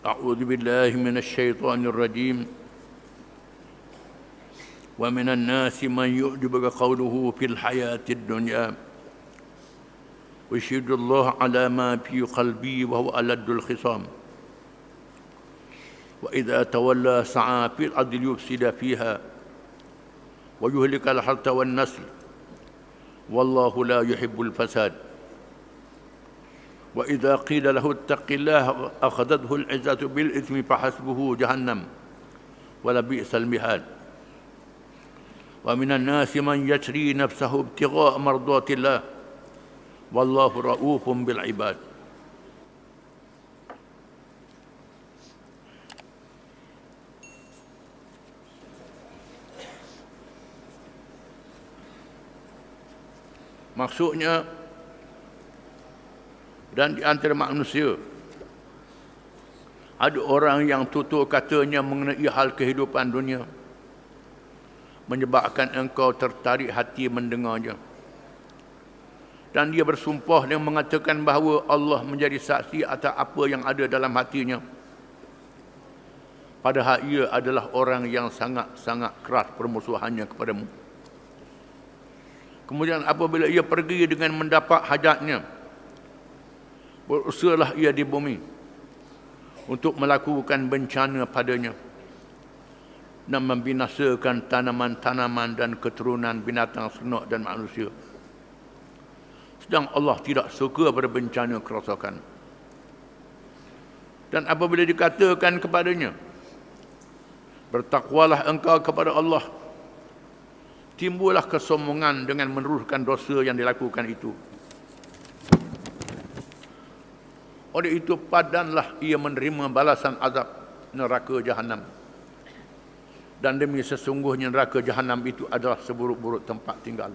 أعوذ بالله من الشيطان الرجيم ومن الناس من يعجبك قوله في الحياة الدنيا ويشهد الله على ما في قلبي وهو ألد الخصام وإذا تولى سعى في الأرض ليفسد فيها ويهلك الحرث والنسل والله لا يحب الفساد وإذا قيل له اتق الله أخذته العزة بالإثم فحسبه جهنم ولبئس المهاد ومن الناس من يشري نفسه ابتغاء مرضات الله والله رؤوف بالعباد. Maksudnya, dan di antara manusia ada orang yang tutur katanya mengenai hal kehidupan dunia menyebabkan engkau tertarik hati mendengarnya, dan dia bersumpah dan mengatakan bahawa Allah menjadi saksi atas apa yang ada dalam hatinya, padahal ia adalah orang yang sangat-sangat keras permusuhannya kepadamu. Kemudian apabila ia pergi dengan mendapat hajatnya, berusahalah ia di bumi untuk melakukan bencana padanya dan membinasakan tanaman-tanaman dan keturunan binatang ternak dan manusia. Sedang Allah tidak suka pada bencana kerosakan. Dan apabila dikatakan kepadanya, bertakwalah engkau kepada Allah, timbullah kesombongan dengan meneruskan dosa yang dilakukan itu. Oleh itu padanlah ia menerima balasan azab neraka jahanam. Dan demi sesungguhnya neraka jahanam itu adalah seburuk-buruk tempat tinggal.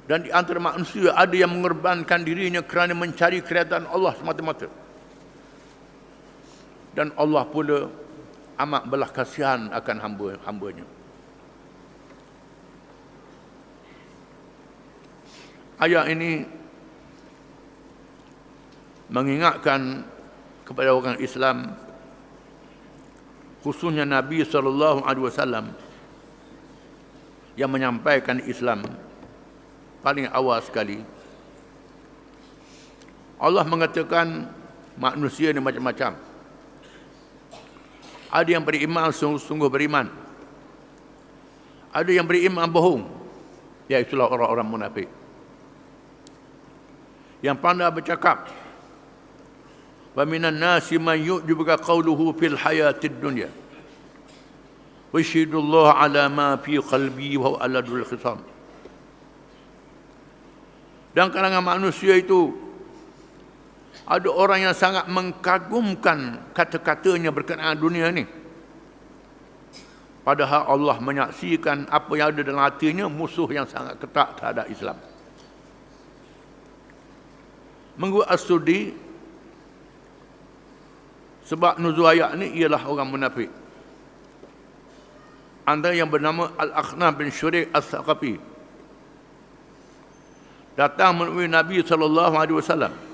Dan di antara manusia ada yang mengorbankan dirinya kerana mencari keredaan Allah semata-mata. Dan Allah pula amat belas kasihan akan hamba-hambanya. Ayat ini mengingatkan kepada orang Islam, khususnya Nabi SAW yang menyampaikan Islam paling awal sekali. Allah mengatakan manusia ini macam-macam. Ada yang beriman sungguh-sungguh beriman. Ada yang beriman bohong, iaitulah orang-orang munafik. Yang pandai bercakap, wa minan nasi man yu'jibuka qawluhu fil hayatid dunya wa yashhadullahu ala ma fi qalbi wa huwa aladul khisam. Dan kalangan manusia itu ada orang yang sangat mengkagumkan kata-katanya berkenaan dunia ini, padahal Allah menyaksikan apa yang ada dalam hatinya musuh yang sangat ketat terhadap Islam. Mengikut As-Sudi, sebab nuzul ayat ini ialah orang munafik. Antara yang bernama Al-Akhnaf bin Syurik Al-Thaqafi datang menemui Nabi SAW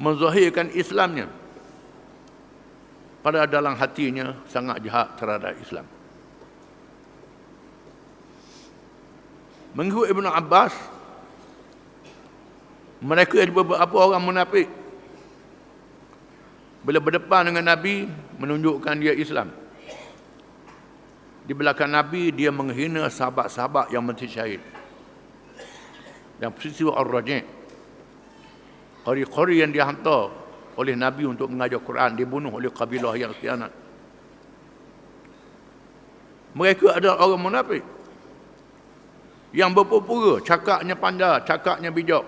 menzahirkan Islamnya, pada dalam hatinya sangat jahat terhadap Islam. Mengikut Ibn Abbas, mereka ada beberapa orang munafik bila berdepan dengan Nabi menunjukkan dia Islam. Di belakang Nabi dia menghina sahabat-sahabat yang mati syahid. Dan peristiwa Ar-Raji', qari-qari yang dihantar oleh Nabi untuk mengajar Quran dibunuh oleh kabilah yang khianat. Mereka adalah orang munafik yang berpura-pura cakapnya pandai, cakapnya bijak,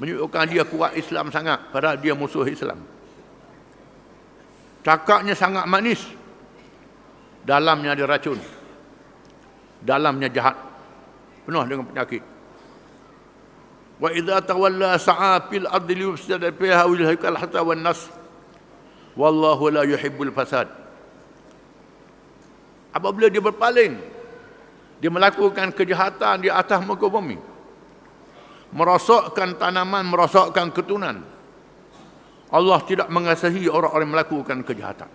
menunjukkan dia kuat Islam sangat, padahal dia musuh Islam. Cakapnya sangat manis, dalamnya ada racun, dalamnya jahat, penuh dengan penyakit. Wa idza tawalla sa'a fil ardi liyufsida fiha wa yuhlikal harta wan nas wallahu la yuhibbul fasad. Apabila dia berpaling, dia melakukan kejahatan di atas muka bumi, merosakkan tanaman, merosakkan keturunan. Allah tidak mengasihi orang-orang yang melakukan kejahatan.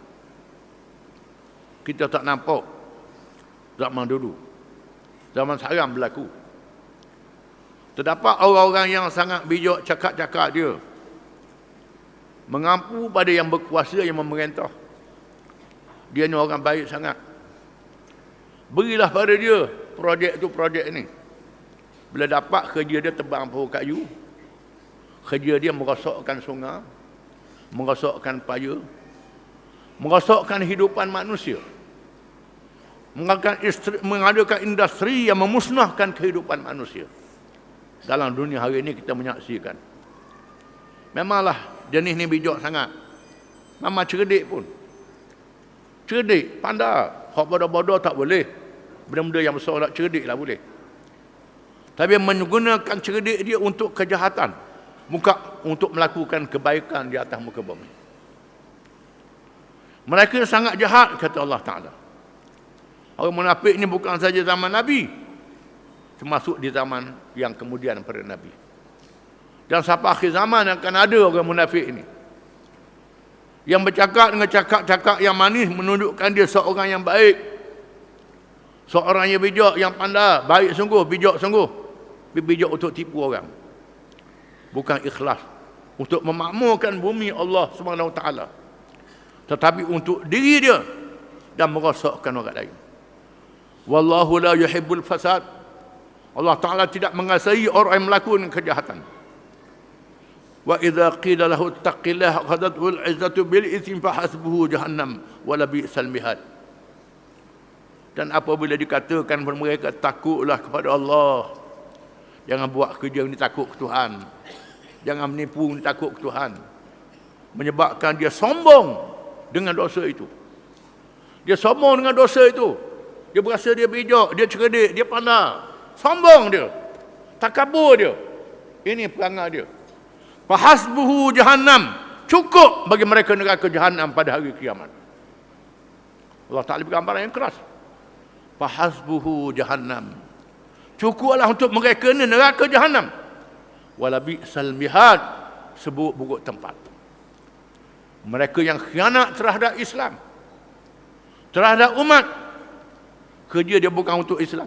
Kita tak nampak zaman dulu. Zaman sekarang berlaku. Terdapat orang-orang yang sangat bijak cakap-cakap dia. Mengampu pada yang berkuasa, yang memerintah. Dia ni orang baik sangat. Berilah pada dia projek tu, projek ni. Bila dapat, kerja dia tebang pohon kayu. Kerja dia merosakkan sungai. Merosakkan paya. Merosakkan hidupan manusia. Mengadakan industri yang memusnahkan kehidupan manusia. Dalam dunia hari ini kita menyaksikan. Memanglah jenis ni bijak sangat. Memang cerdik pun. Cerdik, pandai. Hak bodoh-bodoh tak boleh. Benda-benda yang besar tak cerdik lah boleh. Tapi menggunakan cerdik dia untuk kejahatan. Bukan untuk melakukan kebaikan di atas muka bumi. Mereka sangat jahat, kata Allah Ta'ala. Orang munafik ni bukan saja zaman Nabi, termasuk di zaman yang kemudian pada Nabi. Dan sampai akhir zaman akan ada orang munafik ini. Yang bercakap dengan cakap-cakap yang manis menunjukkan dia seorang yang baik. Seorang yang bijak, yang pandai. Baik sungguh, bijak sungguh. Bijak untuk tipu orang. Bukan ikhlas. Untuk memakmurkan bumi Allah SWT. Tetapi untuk diri dia. Dan merosakkan orang lain. Wallahu la yuhibbul fasad. Allah Ta'ala tidak mengasihi orang yang melakukan kejahatan. Wa idza qila lahu ittaqillaha akhadhathu al-'izzatu bil itsmi fahasbuhu jahannam wa la bi'sal mihad. Dan apabila dikatakan kepada mereka, takutlah kepada Allah. Jangan buat kerja ni takut ke Tuhan. Jangan menipu ni takut ke Tuhan. Menyebabkan dia sombong dengan dosa itu. Dia sombong dengan dosa itu. Dia berasa dia bijak, dia cerdik, dia pandai. Sombong dia. Takabur dia. Ini perangai dia. Fahasbuhu jahannam. Cukup bagi mereka neraka jahannam pada hari kiamat. Allah Ta'ala beri gambaran yang keras. Fahasbuhu jahannam. Cukuplah untuk mereka ni neraka jahannam. Wala bi'sal mihad. Seburuk-buruk tempat. Mereka yang khianat terhadap Islam. Terhadap umat. Kerja dia bukan untuk Islam,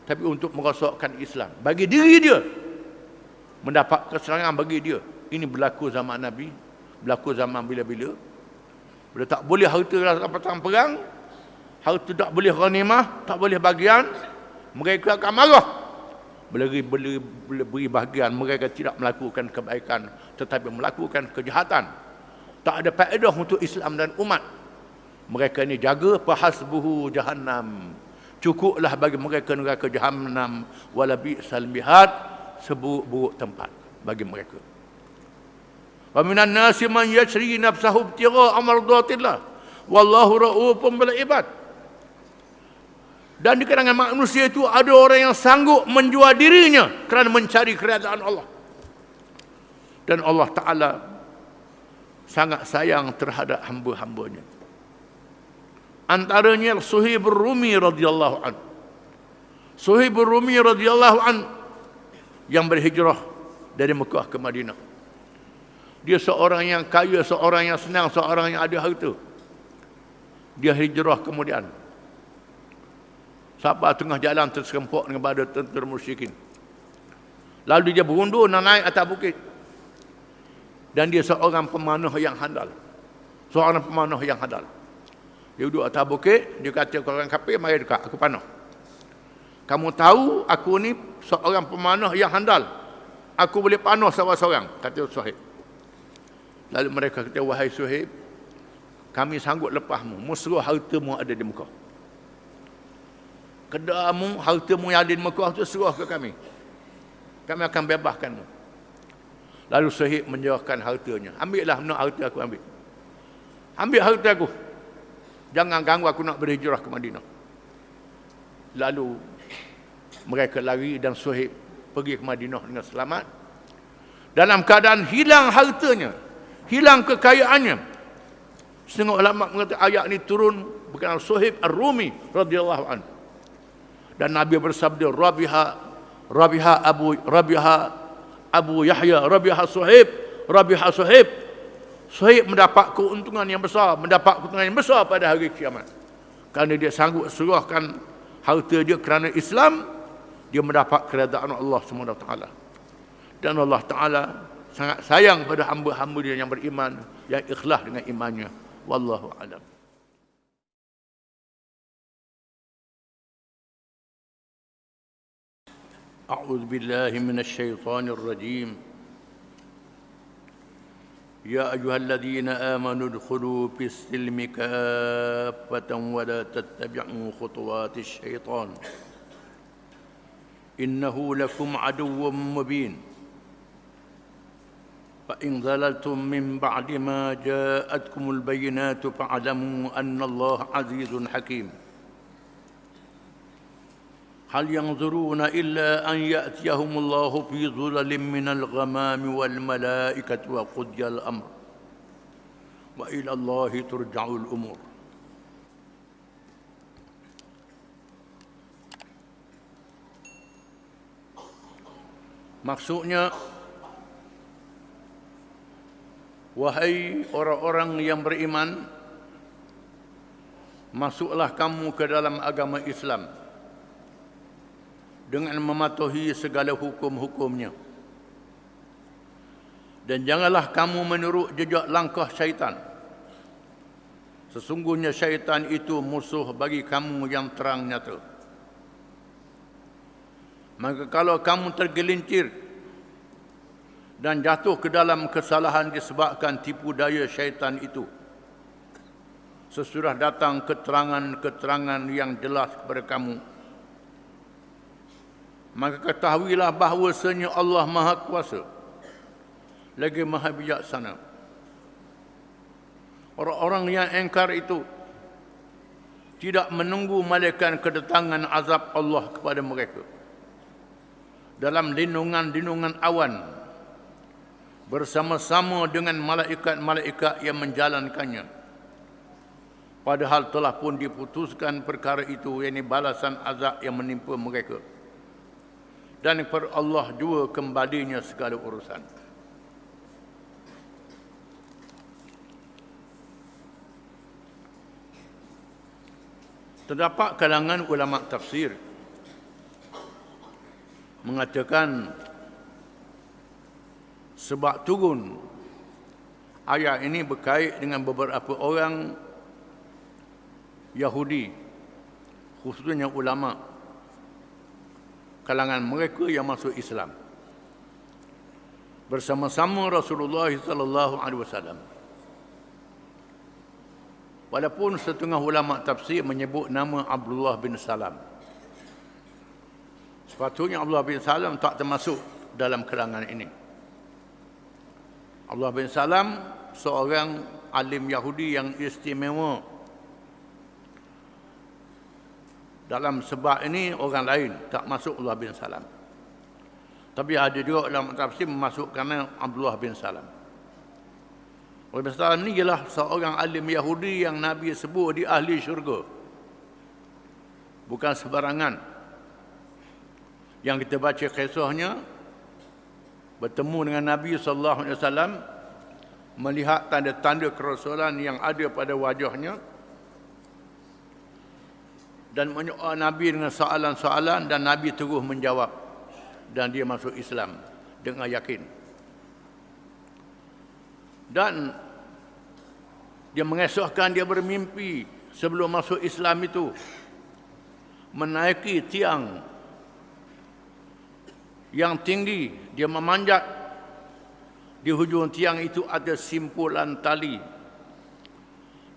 tapi untuk merosakkan Islam. Bagi diri dia. Mendapat keserangan bagi dia. Ini berlaku zaman Nabi. Berlaku zaman bila-bila. Bila tak boleh harta rampasan perang. Harta tak boleh ghanimah. Tak boleh bagian. Mereka akan marah. Beri bahagian. Mereka tidak melakukan kebaikan. Tetapi melakukan kejahatan. Tak ada faedah untuk Islam dan umat. Mereka ini jaga fahasbuhu jahannam. Cukuplah bagi mereka neraka jahannam. Wala bi'sal mihad. Seburuk-buruk tempat bagi mereka. Wa minan nasi man yashri nafsahu ibtigha'a mardatillah. Wallahu ra'ufun bil ibad. Dan di kalangan manusia itu ada orang yang sanggup menjual dirinya kerana mencari keredaan Allah. Dan Allah Ta'ala sangat sayang terhadap hamba-hambanya. Antaranya Suhaib Rumi radhiyallahu an. Suhaib Rumi radhiyallahu an yang berhijrah dari Mekah ke Madinah. Dia seorang yang kaya, seorang yang senang, seorang yang ada harta. Dia hijrah kemudian. Sampai tengah jalan terserempak dengan badan tentera musyrikin. Lalu dia berundur nak naik atas bukit. Dan dia seorang pemanah yang handal. Seorang pemanah yang handal. Dia duduk atas bukit, dia kata kepada orang kafir, mari dekat, aku panah. Kamu tahu aku ni seorang pemanah yang handal. Aku boleh panah seorang-seorang, kata Suhaib. Lalu mereka kata, wahai Suhaib, kami sanggup lepasmu. Seluruh hartamu ada di Mekah. Kedamu, hartamu yang ada di Mekah itu serah ke kami. Kami akan bebaskanmu. Lalu Suhaib menyerahkan hartanya. Ambillah harta aku, ambil. Ambil harta aku. Jangan ganggu aku nak berhijrah ke Madinah. Lalu mereka lari dan Suhaib pergi ke Madinah dengan selamat. Dalam keadaan hilang hartanya, hilang kekayaannya. Setengah ulama mengatakan ayat ini turun berkenaan Suhaib Ar-Rumi radhiyallahu anhu. Dan Nabi bersabda, Rabiha Abu Yahya, Rabiha Suhaib. Suhaib mendapat keuntungan yang besar, pada hari kiamat. Kerana dia sanggup serahkan harta dia kerana Islam, dia mendapat keredaan Allah SWT. Dan Allah Ta'ala sangat sayang pada hamba-hamba dia yang beriman, yang ikhlas dengan imannya. Wallahu a'lam. A'udzu billahi minasy syaithanir rajim. Ya ayyuhalladzina amanu udkhulu fis silmi kaffatan wa la tattabi'u khutuwatis syaitan. Innahu lakum aduwwun mubin. Fa in dhalaltum min ba'di ma ja'atkumul bayyinatu fa'lamu anna Allah azizun hakim. هل ينظرون إلا أن يأتيهم الله في ظلل من الغمام والملائكة وقضي الأمر وإلى الله ترجع الأمور. Maksudnya, wahai orang-orang yang beriman, masuklah kamu ke dalam agama Islam dengan mematuhi segala hukum-hukumnya. Dan janganlah kamu menurut jejak langkah syaitan. Sesungguhnya syaitan itu musuh bagi kamu yang terang nyata. Maka kalau kamu tergelincir dan jatuh ke dalam kesalahan disebabkan tipu daya syaitan itu, sesudah datang keterangan-keterangan yang jelas kepada kamu, maka ketahuilah bahawasanya Allah Maha Kuasa lagi Maha Bijaksana. Orang-orang yang engkar itu tidak menunggu malaikat kedatangan azab Allah kepada mereka dalam lindungan-lindungan awan bersama-sama dengan malaikat-malaikat yang menjalankannya. Padahal telah pun diputuskan perkara itu, yakni balasan azab yang menimpa mereka. Dan kepada Allah jua kembalinya segala urusan. Terdapat kalangan ulama tafsir mengatakan sebab turun ayat ini berkait dengan beberapa orang Yahudi, khususnya ulama kalangan mereka yang masuk Islam bersama-sama Rasulullah sallallahu alaihi wasallam. Walaupun setengah ulama tafsir menyebut nama Abdullah bin Salam, sepatutnya Abdullah bin Salam tak termasuk dalam kalangan ini. Abdullah bin Salam seorang alim Yahudi yang istimewa. Dalam sebab ini orang lain tak masuk Abdullah bin Salam. Tapi ada juga ulama tafsir memasukkan Abdullah bin Salam. Abdullah bin Salam ni ialah seorang alim Yahudi yang Nabi sebut di ahli syurga. Bukan sebarangan. Yang kita baca kisahnya, bertemu dengan Nabi SAW, melihat tanda-tanda kerasulan yang ada pada wajahnya, dan menyoal Nabi dengan soalan-soalan, dan Nabi terus menjawab, dan dia masuk Islam dengan yakin. Dan dia mengesahkan dia bermimpi sebelum masuk Islam itu menaiki tiang yang tinggi. Dia memanjat, di hujung tiang itu ada simpulan tali.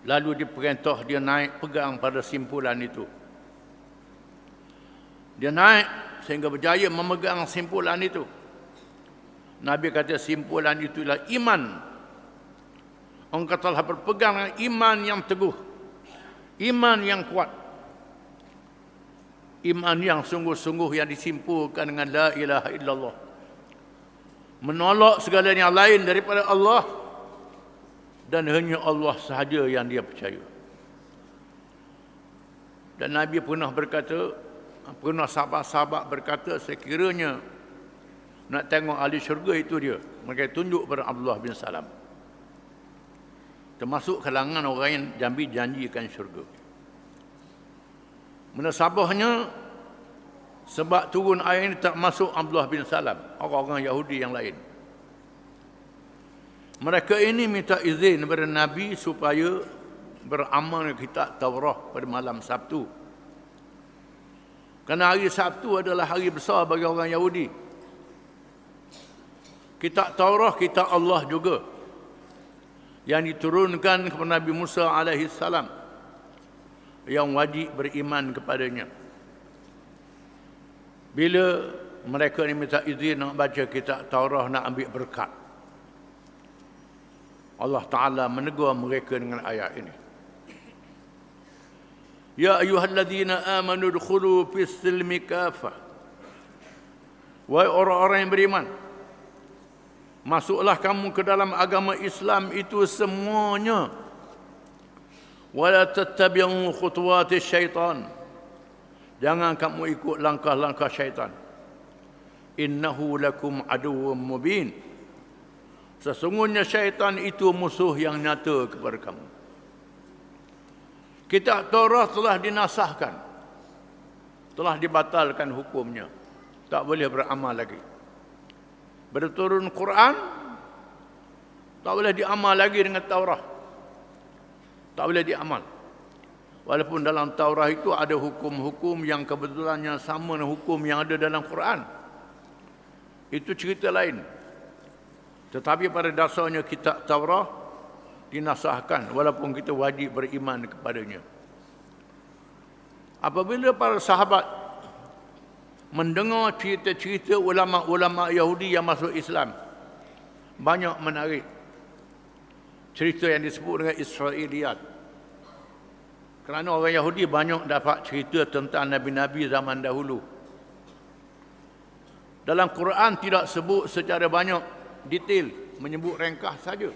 Lalu diperintah dia naik pegang pada simpulan itu. Dia naik sehingga berjaya memegang simpulan itu. Nabi kata simpulan itulah iman. Engkau telah berpegang dengan iman yang teguh, iman yang kuat, iman yang sungguh-sungguh yang disimpulkan dengan la ilaha illallah. Menolak segala yang lain daripada Allah, dan hanya Allah sahaja yang dia percaya. Dan Nabi pernah berkata, pernah sahabat-sahabat berkata, sekiranya nak tengok ahli syurga itu dia, mereka tunjuk pada Abdullah bin Salam. Termasuk kalangan orang yang Nabi janjikan syurga. Menasabahnya, sebab turun ayat ini tak masuk Abdullah bin Salam, orang-orang Yahudi yang lain. Mereka ini minta izin kepada Nabi supaya beramal kitab Taurat pada malam Sabtu. Kerana hari Sabtu adalah hari besar bagi orang Yahudi. Kitab Taurat, kitab Allah juga, yang diturunkan kepada Nabi Musa AS, yang wajib beriman kepadanya. Bila mereka ni minta izin nak baca kitab Taurat, nak ambil berkat, Allah Ta'ala menegur mereka dengan ayat ini. Ya ayyuhalladzina amanu dukhulu fis silmi kafah. Wahai orang-orang yang beriman, masuklah kamu ke dalam agama Islam itu semuanya. Wala tattabi'u khutuwati syaitan. Jangan kamu ikut langkah-langkah syaitan. Innahu lakum aduwwum mubin. Sesungguhnya syaitan itu musuh yang nyata kepada kamu. Kitab Taurat telah dinasahkan, telah dibatalkan hukumnya, tak boleh beramal lagi. Berturun Quran, tak boleh diamal lagi dengan Taurat, tak boleh diamal. Walaupun dalam Taurat itu ada hukum-hukum yang kebetulannya sama dengan hukum yang ada dalam Quran, itu cerita lain. Tetapi pada dasarnya kitab Taurat dinasahkan, walaupun kita wajib beriman kepadanya. Apabila para sahabat mendengar cerita-cerita ulama-ulama Yahudi yang masuk Islam, banyak menarik cerita yang disebut dengan Israiliyat. Kerana orang Yahudi banyak dapat cerita tentang Nabi-Nabi zaman dahulu. Dalam Quran tidak sebut secara banyak detail, menyebut ringkas saja.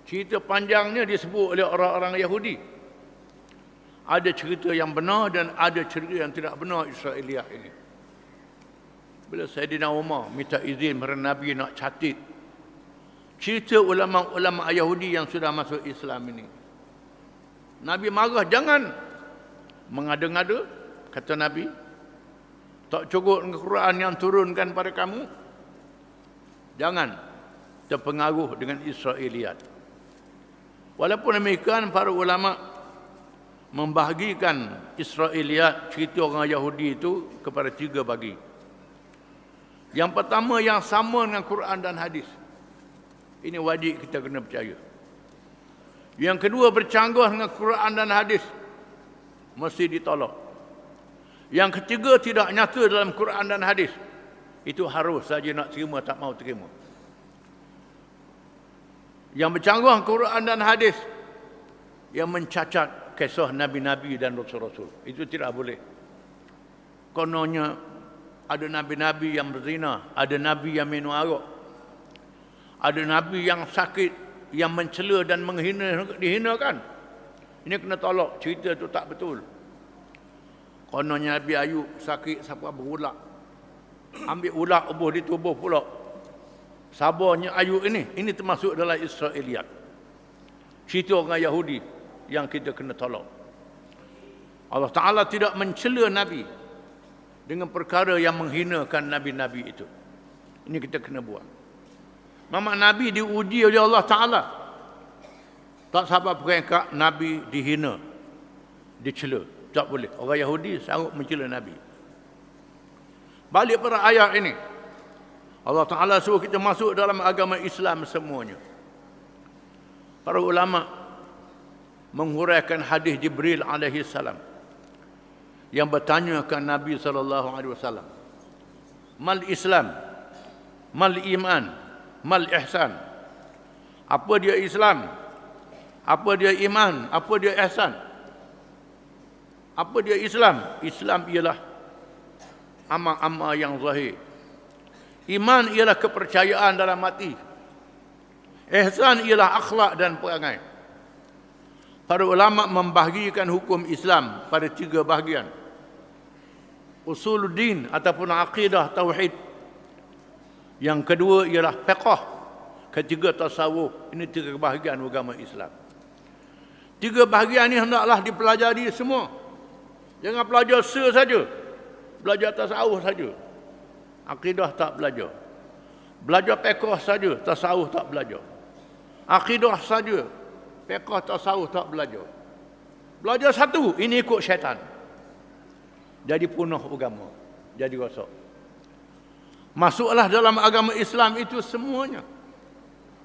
Cerita panjangnya disebut oleh orang-orang Yahudi. Ada cerita yang benar dan ada cerita yang tidak benar Israiliyat ini. Bila Sayyidina Umar minta izin kepada Nabi nak catat cerita ulama-ulama Yahudi yang sudah masuk Islam ini, Nabi marah, jangan mengada-ngada, kata Nabi. Tak cukup dengan Quran yang turunkan pada kamu. Jangan terpengaruh dengan Israiliyat. Walaupun demikian, para ulama membahagikan Israiliyat, cerita orang Yahudi itu, kepada 3 bagi. Yang pertama, yang sama dengan Quran dan hadis. Ini wajib kita kena percaya. Yang kedua, bercanggah dengan Quran dan hadis, mesti ditolak. Yang ketiga, tidak nyata dalam Quran dan hadis, itu harus saja nak terima, tak mau terima. Yang bercanggah Quran dan hadis, yang mencacat kisah Nabi-Nabi dan Rasul-Rasul, itu tidak boleh. Kononnya ada Nabi-Nabi yang berzina, ada Nabi yang minum arak, ada Nabi yang sakit, yang mencela dan dihinakan. Ini kena tolak, cerita itu tak betul. Kononnya Nabi Ayub sakit sampai berulak, ambil ulak ubuh di tubuh pula. Sabarnya Ayub ini termasuk dalam Israiliyat. Cerita orang Yahudi yang kita kena tolak. Allah Ta'ala tidak mencela Nabi dengan perkara yang menghinakan Nabi-Nabi itu. Ini kita kena buat. Mama Nabi diuji oleh Allah Ta'ala. Tak sabar peringkat Nabi dihina, dicela. Tak boleh. Orang Yahudi sanggup mencela Nabi. Balik pada ayat ini, Allah Ta'ala suruh kita masuk dalam agama Islam semuanya. Para ulama menghuraikan hadis Jibril alaihi salam yang bertanya ke Nabi SAW, mal Islam, mal iman, mal ihsan. Apa dia Islam? Apa dia iman? Apa dia ihsan? Apa dia Islam? Islam ialah amal-amal yang zahir. Iman ialah kepercayaan dalam hati. Ihsan ialah akhlak dan perangai. Para ulama membahagikan hukum Islam pada 3 bahagian. usuluddin ataupun akidah tauhid. Yang kedua ialah fiqh. Ketiga tasawuf. Ini 3 bahagian agama Islam. 3 bahagian ini hendaklah dipelajari semua. Jangan belajar saja. Belajar tasawuf saja. Akidah tak belajar. Belajar fiqh saja, tasawuf tak belajar. Akidah saja, fiqh tasawuf tak belajar. Belajar satu, ini ikut syaitan. Jadi punah agama. Jadi rosak. Masuklah dalam agama Islam itu semuanya.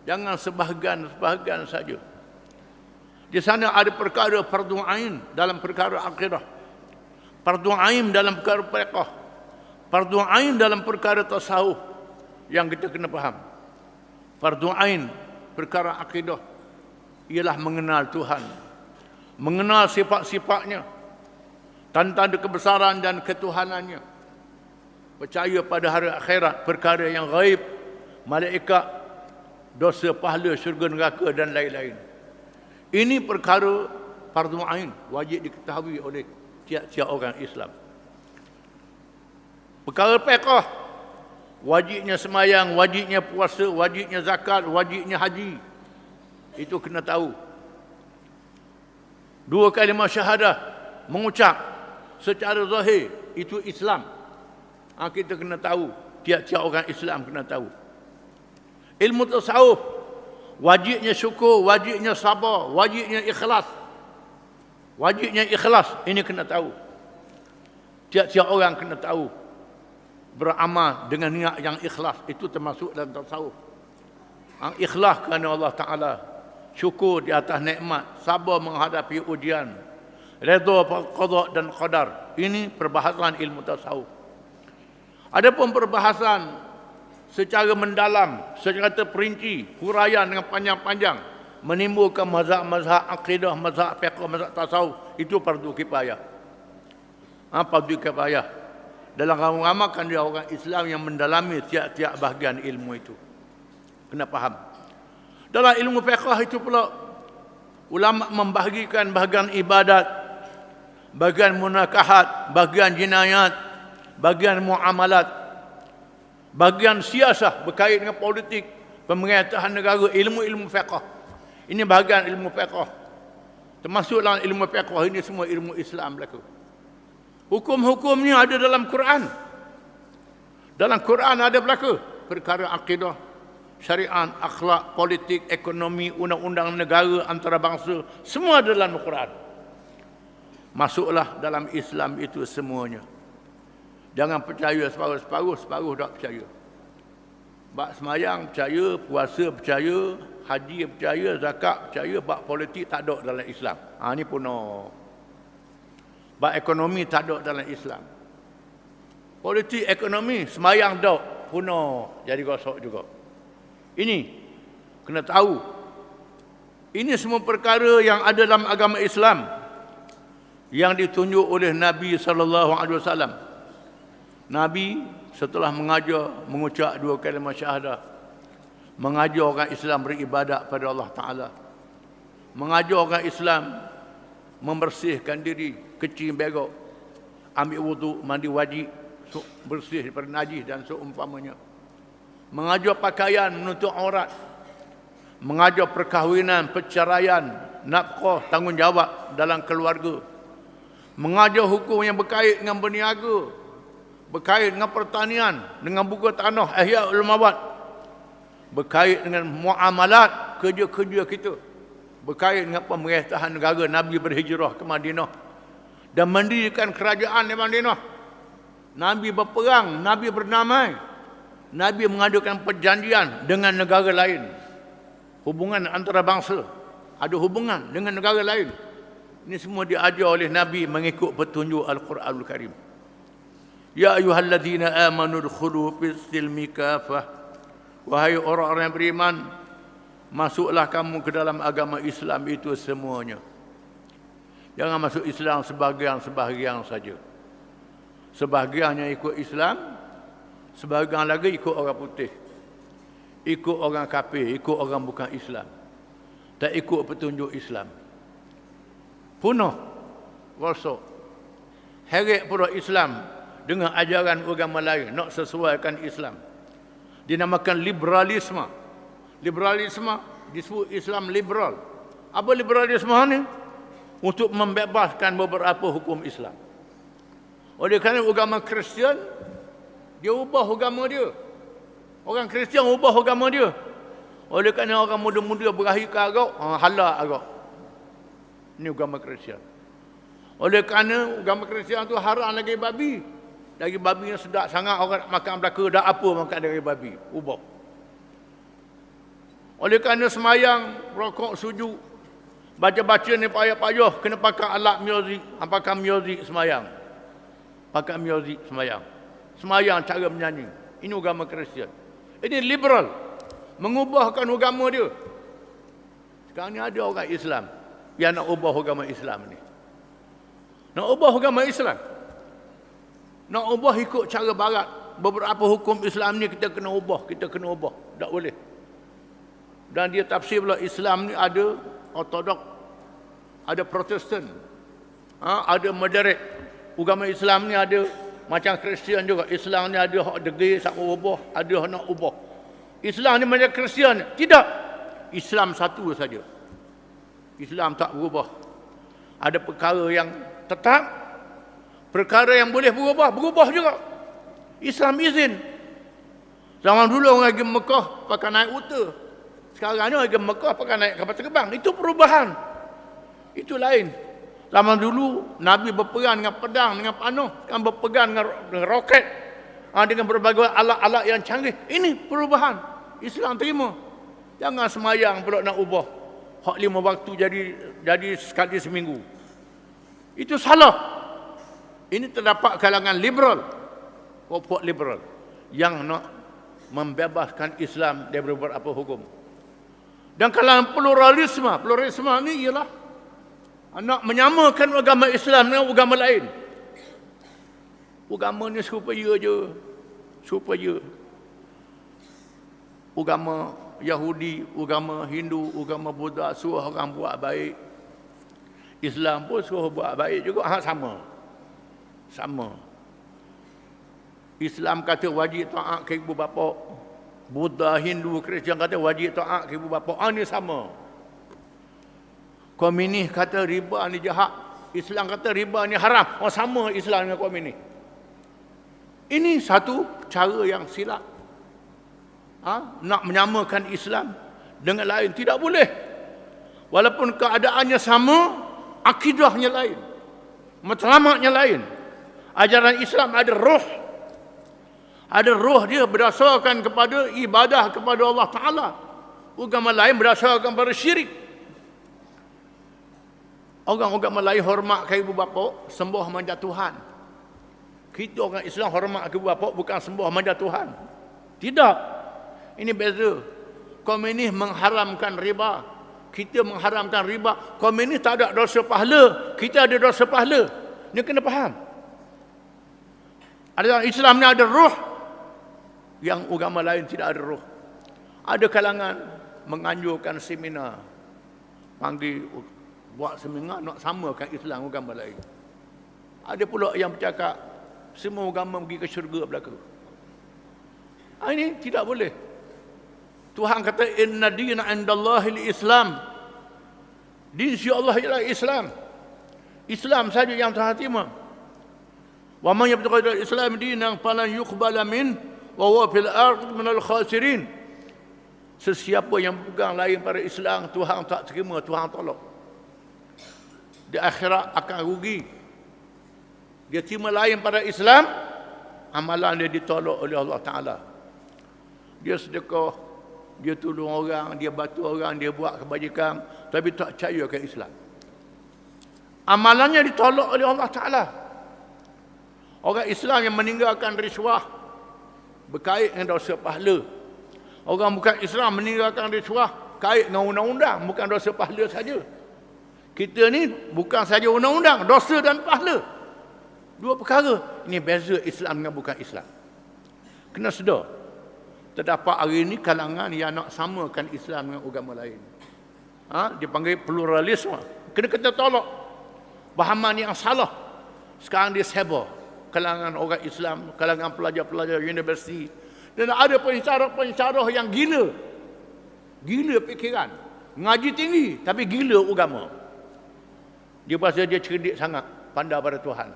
Jangan sebahagian saja. Di sana ada perkara fardu ain dalam perkara akidah. Fardu ain dalam perkara fiqh. Fardu ain dalam perkara tasawuf yang kita kena faham. Fardu ain perkara akidah ialah mengenal Tuhan, mengenal sifat-sifatnya, tanda-tanda kebesaran dan ketuhanannya, percaya pada hari akhirat, perkara yang gaib, malaikat, dosa, pahala, syurga, neraka dan lain-lain. Ini perkara fardu ain, wajib diketahui oleh tiap-tiap orang Islam. Perkara fiqh, wajibnya semayang, wajibnya puasa, wajibnya zakat, wajibnya haji. Itu kena tahu. 2 kalimah syahadah mengucap secara zahir itu Islam. Kita kena tahu. Tiap-tiap orang Islam kena tahu. Ilmu tasawuf, wajibnya syukur, wajibnya sabar, wajibnya ikhlas. Wajibnya ikhlas, ini kena tahu. Tiap-tiap orang kena tahu. Beramal dengan niat yang ikhlas, itu termasuk dalam tasawuf. Ikhlas kerana Allah Ta'ala, syukur di atas nikmat, sabar menghadapi ujian, redha qada dan qadar. Ini perbahasan ilmu tasawuf. Adapun perbahasan secara mendalam, secara terperinci, huraian dengan panjang-panjang, menimbulkan mazhab-mazhab akidah, mazhab fiqh, mazhab tasawuf, itu fardu kifayah. Fardu kifayah. Dalam ramal-ramalkan dia orang Islam yang mendalami tiap-tiap bahagian ilmu itu. Kena faham. Dalam ilmu fiqh itu pula, ulama membahagikan bahagian ibadat, bahagian munakahat, bahagian jinayat, bahagian muamalat, bahagian siasah berkait dengan politik, pemerintahan negara, ilmu-ilmu fiqh. Ini bahagian ilmu fiqh. Termasuk dalam ilmu fiqh ini semua ilmu Islam berlaku. Hukum-hukumnya ada dalam Quran. Dalam Quran ada berlaku perkara akidah, syariat, akhlak, politik, ekonomi, undang-undang negara, antarabangsa, semua ada dalam Quran. Masuklah dalam Islam itu semuanya. Jangan percaya separuh tak percaya. Bak semayang percaya, puasa percaya, haji percaya, zakat percaya, bak politik tak ada dalam Islam. Ini punah. Bak ekonomi tak ada dalam Islam. Politik ekonomi semayang tak punah, jadi rosak juga. Ini kena tahu. Ini semua perkara yang ada dalam agama Islam yang ditunjuk oleh Nabi SAW. Nabi setelah mengucap 2 kalimah syahadah, mengajar orang Islam beribadat pada Allah Ta'ala, mengajar orang Islam membersihkan diri, kecil berok, ambil wuduk, mandi wajib, bersih daripada najis dan seumpamanya, mengajar pakaian, menutup aurat, mengajar perkahwinan, perceraian, nafkah, tanggungjawab dalam keluarga, mengajar hukum yang berkait dengan berniaga, berkait dengan pertanian, dengan buka tanah, ihya ulumawat, berkait dengan muamalat, kerja-kerja kita, berkait dengan pemerintahan negara. Nabi berhijrah ke Madinah dan mendirikan kerajaan di Madinah. Nabi berperang, Nabi berdamai, Nabi mengadakan perjanjian dengan negara lain. Hubungan antara bangsa, ada hubungan dengan negara lain. Ini semua diajar oleh Nabi mengikut petunjuk Al-Quranul Karim. Ya ayyuhalladzina amanu udkhulu fis-silmi kafah. Wahai orang-orang yang beriman, masuklah kamu ke dalam agama Islam itu semuanya. Jangan masuk Islam sebahagian saja. Sebahagiannya ikut Islam, sebahagian lagi ikut orang putih, ikut orang kafir, ikut orang bukan Islam, tak ikut petunjuk Islam. Punah, rosak, heret pula Islam dengan ajaran agama lain, nak sesuaikan Islam. Dinamakan liberalisme. Liberalisme disebut Islam liberal. Apa liberalisme ni? Untuk membebaskan beberapa hukum Islam. Oleh kerana agama Kristian, dia ubah agama dia. Orang Kristian ubah agama dia. Oleh kerana orang muda-muda berakhir ke agak, halal agak. Ini agama Kristian. Oleh kerana agama Kristian tu haram lagi babi. Lagi babi yang sedap sangat, orang nak makan belaka, dah apa makan dari babi. Ubah. Oleh kerana semayang, rokok, sujud, baca-baca ni payah-payah, kena pakai alat muzik, pakai muzik semayang. Pakai muzik semayang. Semayang cara menyanyi. Ini agama Kristian. Ini liberal. Mengubahkan agama dia. Sekarang ni ada orang Islam yang nak ubah agama Islam ni. Nak ubah agama Islam. Nak ubah ikut cara barat. Beberapa hukum Islam ni kita kena ubah. Kita kena ubah. Tak boleh. Dan dia tafsir pula Islam ni ada Ortodok, ada Protestan, ada moderate. Agama Islam ni ada macam Kristian juga. Islam ni ada hak degil, tak ubah, ada hak nak ubah. Islam ni macam Kristian. Tidak. Islam satu saja. Islam tak berubah. Ada perkara yang tetap, perkara yang boleh berubah, berubah juga. Islam izin. Zaman dulu orang pergi Mekah pakai naik unta. Sekarang ni orang pergi Mekah pakai naik kapal terbang. Itu perubahan. Itu lain. Zaman dulu Nabi berperang dengan pedang, dengan panah, kan berpegang dengan roket, dengan berbagai alat-alat yang canggih. Ini perubahan. Islam terima. Jangan semayang pula nak ubah. Hak 5 waktu jadi sekali seminggu. Itu salah. Ini terdapat kalangan liberal, kelompok liberal yang nak membebaskan Islam dari beberapa hukum. Dan kalangan pluralisme ni ialah nak menyamakan agama Islam dengan agama lain. Agama ni supaya agama Yahudi, agama Hindu, agama Buddha suruh orang buat baik. Islam pun suruh buat baik juga. Sama. Islam kata wajib taat ke ibu bapa. Buddha, Hindu, Kristian kata wajib taat ke ibu bapa. Ini sama. Komunis kata riba ni jahat. Islam kata riba ni haram. Sama Islam dengan komunis. Ini satu cara yang silap. Nak menyamakan Islam dengan lain. Tidak boleh. Walaupun keadaannya sama, akidahnya lain. Matlamatnya lain. Ajaran Islam ada roh. Ada roh dia berdasarkan kepada ibadah kepada Allah Ta'ala. Agama lain berdasarkan kepada syirik. Orang agama lain hormat ke ibu bapa, sembah manja Tuhan. Kita orang Islam hormat ke ibu bapa, bukan sembah manja Tuhan. Tidak. Ini beza. Komunis mengharamkan riba. Kita mengharamkan riba. Komunis tak ada dosa pahala. Kita ada dosa pahala. Ini kena faham. Ada Islam ni ada roh. Yang agama lain tidak ada roh. Ada kalangan menganjurkan seminar. Panggil buat seminar nak samakan Islam agama lain. Ada pula yang bercakap semua agama pergi ke syurga belaka. Ini tidak boleh. Tuhan kata inna dina indallahil Islam. Din sisi Allah ialah Islam. Islam saja yang Tuhan terima. Wa man yabtaghi al-Islam dinan falan yuqbala min wa huwa fil ardi minal khasirin. Sesiapa yang pegang lain pada Islam, Tuhan tak terima, Tuhan tolak. Di akhirat akan rugi. Dia terima lain pada Islam, amalan dia ditolak oleh Allah Ta'ala. Dia sedekah, dia tolong orang, dia bantu orang, dia buat kebajikan, tapi tak percaya ke Islam. Amalannya ditolak oleh Allah Ta'ala. Orang Islam yang meninggalkan riswah berkait dengan dosa pahala. Orang bukan Islam meninggalkan riswah kait dengan undang-undang, bukan dosa pahala saja. Kita ni bukan saja undang-undang, dosa dan pahala. Dua perkara. Ini beza Islam dengan bukan Islam. Kena sedar. Terdapat hari ini kalangan yang nak samakan Islam dengan agama lain. Dia panggil pluralisme. Kena kita tolak. Fahaman yang salah. Sekarang dia sebar ke kalangan orang Islam, kalangan pelajar-pelajar universiti. Dan ada pensyarah-pensyarah yang gila. Gila fikiran. Ngaji tinggi tapi gila agama. Dia rasa dia cerdik sangat, pandai pada Tuhan.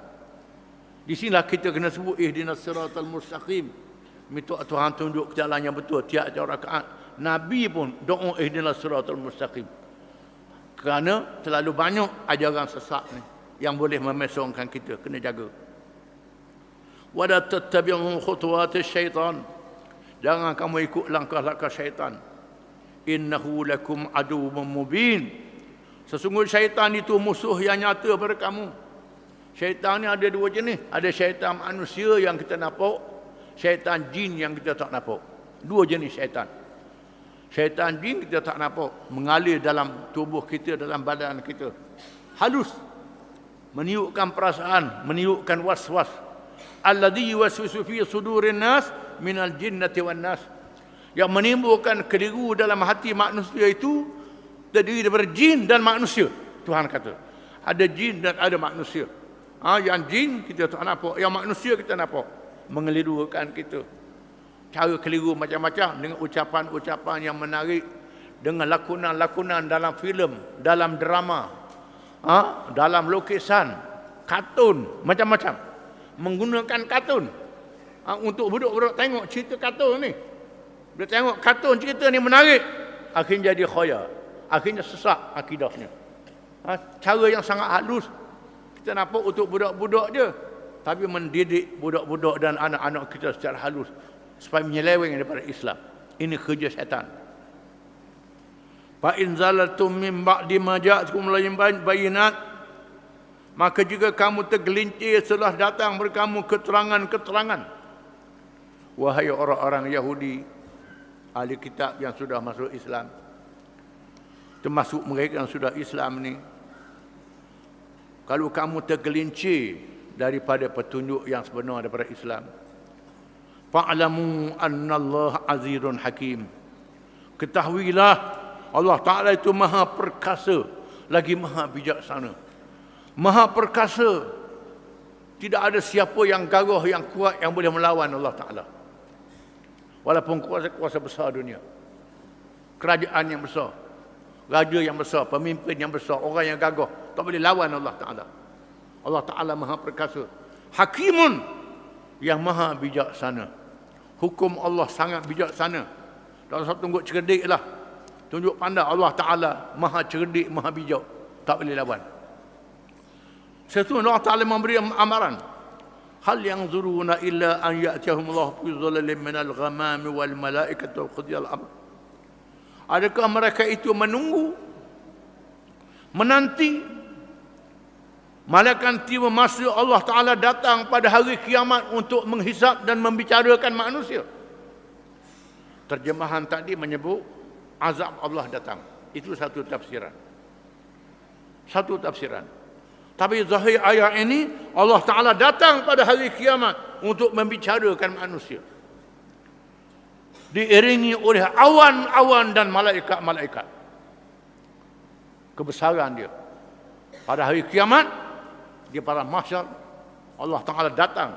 Di sinilah kita kena sebut ihdinas siratal mustaqim. Minta Tuhan tunjuk jalan yang betul tiap-tiap rakaat. Nabi pun doa ihdinas siratal mustaqim. Kerana terlalu banyak ajaran sesat ni yang boleh memesongkan kita, kena jaga. Wala tattabi'u khutuwatis syaitan. Jangan kamu ikut langkah-langkah syaitan. Innahu lakum aduwwun mubin. Sesungguhnya syaitan itu musuh yang nyata pada kamu. Syaitan ni ada dua jenis. Ada syaitan manusia yang kita nampak, syaitan jin yang kita tak nampak. Dua jenis syaitan. Syaitan jin kita tak nampak, mengalir dalam tubuh kita, dalam badan kita. Halus. Meniupkan perasaan, meniupkan was-was. Alladhi yuwaswisu fi sudurin nas minal jinnati wan nas. Yang menimbulkan keliru dalam hati manusia itu terdiri daripada jin dan manusia. Tuhan kata, ada jin dan ada manusia. Yang jin kita tak nampak, yang manusia kita nampak. Mengelirukan kita. Cara keliru macam-macam dengan ucapan-ucapan yang menarik, dengan lakonan-lakonan dalam filem, dalam drama, dalam lukisan, kartun, macam-macam. Menggunakan kartun untuk budak-budak tengok cerita kartun ni. Bila tengok kartun cerita ni menarik, akhirnya jadi khayal, akhirnya sesat akidahnya. Cara yang sangat halus kita nampak untuk budak-budak je, tapi mendidik budak-budak dan anak-anak kita secara halus supaya menyeleweng daripada Islam. Ini kerja syaitan. Fa in zalatum min ba'di ma ja'akum bayinat, maka jika kamu tergelincir setelah datang kepada kamu keterangan-keterangan, wahai orang-orang Yahudi, ahli kitab yang sudah masuk Islam, termasuk mereka yang sudah Islam ni, kalau kamu tergelincir daripada petunjuk yang sebenar daripada Islam, fa'lamu annallaha azizun hakim. Ketahuilah Allah Ta'ala itu maha perkasa lagi maha bijaksana. Maha perkasa. Tidak ada siapa yang gagah, yang kuat yang boleh melawan Allah Ta'ala. Walaupun kuasa-kuasa besar dunia, kerajaan yang besar, raja yang besar, pemimpin yang besar, orang yang gagah, tak boleh lawan Allah Ta'ala. Allah Ta'ala maha perkasa. Hakimun, yang maha bijaksana. Hukum Allah sangat bijaksana. Tak usah tunjuk cerdik lah. Tunjuk pandai. Allah Ta'ala maha cerdik, maha bijak. Tak boleh lawan. Sesungguhnya Allah Ta'ala memberi amaran. Hal yanzuruna illa an ya'tiyahumullahu fi dhulalin minal ghamami wal malaikatu qudiyal amr. Adakah mereka itu menunggu, menanti malaikat tiba masa Allah Ta'ala datang pada hari kiamat untuk menghisap dan membicarakan manusia? Terjemahan tadi menyebut azab Allah datang. Itu satu tafsiran. Satu tafsiran. Tapi zahir ayat ini, Allah Ta'ala datang pada hari kiamat untuk membicarakan manusia. Diiringi oleh awan-awan dan malaikat-malaikat. Kebesaran dia. Pada hari kiamat, di padang mahsyar, Allah Ta'ala datang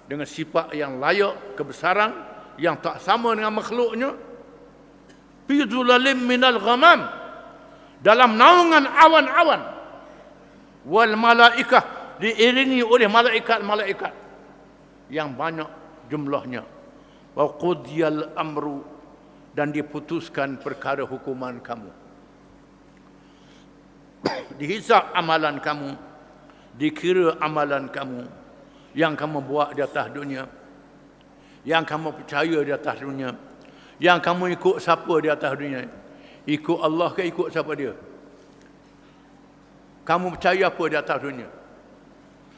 dengan sifat yang layak, kebesaran yang tak sama dengan makhluknya. Fi dhulalim minal ghamam, dalam naungan awan-awan. Wal malaikah, diiringi oleh malaikat-malaikat yang banyak jumlahnya. Wa qudiyal amru, dan diputuskan perkara hukuman kamu. Dihisap amalan kamu, dikira amalan kamu yang kamu buat di atas dunia, yang kamu percaya di atas dunia, yang kamu ikut siapa di atas dunia. Ikut Allah ke ikut siapa dia? Kamu percaya apa di atas dunia?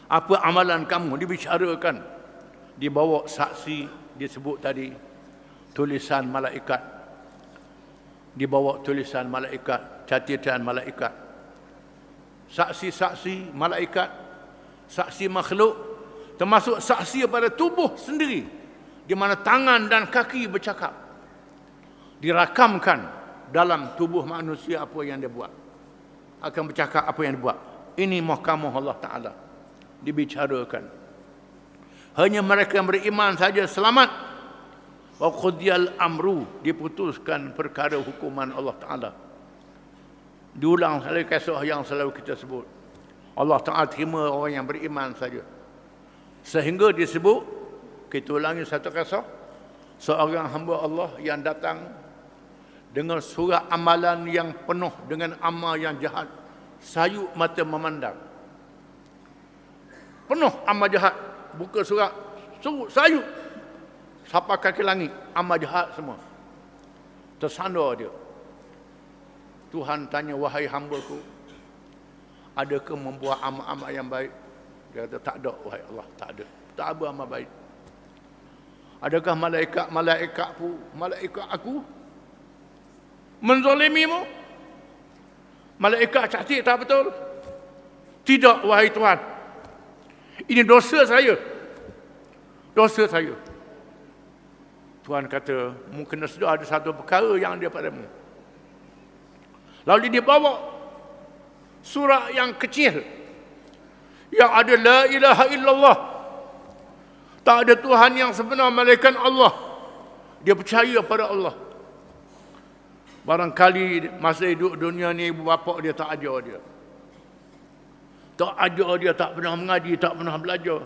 Apa amalan kamu dibicarakan, dibawa saksi, disebut tadi tulisan malaikat, dibawa tulisan malaikat, catatan malaikat, saksi-saksi malaikat, saksi makhluk, termasuk saksi pada tubuh sendiri, di mana tangan dan kaki bercakap, dirakamkan dalam tubuh manusia apa yang dia buat, akan bercakap apa yang dia buat. Ini mahkamah Allah Ta'ala dibicarakan. Hanya mereka yang beriman saja selamat. Wa qudiyal amru, diputuskan perkara hukuman Allah Ta'ala. Diulang sekali kisah yang selalu kita sebut. Allah Ta'ala terima orang yang beriman saja. Sehingga disebut, kita ulangi satu kisah, seorang hamba Allah yang datang dengan surat amalan yang penuh dengan amal yang jahat, sayup mata memandang. Penuh amal jahat, buka surat, sayup sampai kaki langit, amal jahat semua. Tersandar dia. Tuhan tanya, wahai hamba-Ku, adakah membuat amal-amal yang baik? Dia kata, tak ada, wahai Allah, tak ada. Tak ada amal baik. Adakah malaikat aku menzalimimu? Malaikat cantik tak betul? Tidak, wahai Tuhan. Ini dosa saya. Dosa saya. Tuhan kata, mungkin sudah ada satu perkara yang ada padamu. Lalu dia bawa surah yang kecil yang ada la ilaha illallah. Tak ada Tuhan yang sebenar melainkan Allah. Dia percaya pada Allah. Barangkali masa hidup dunia ni ibu bapa dia tak ajar dia. Tak ajar dia, tak pernah mengaji, tak pernah belajar.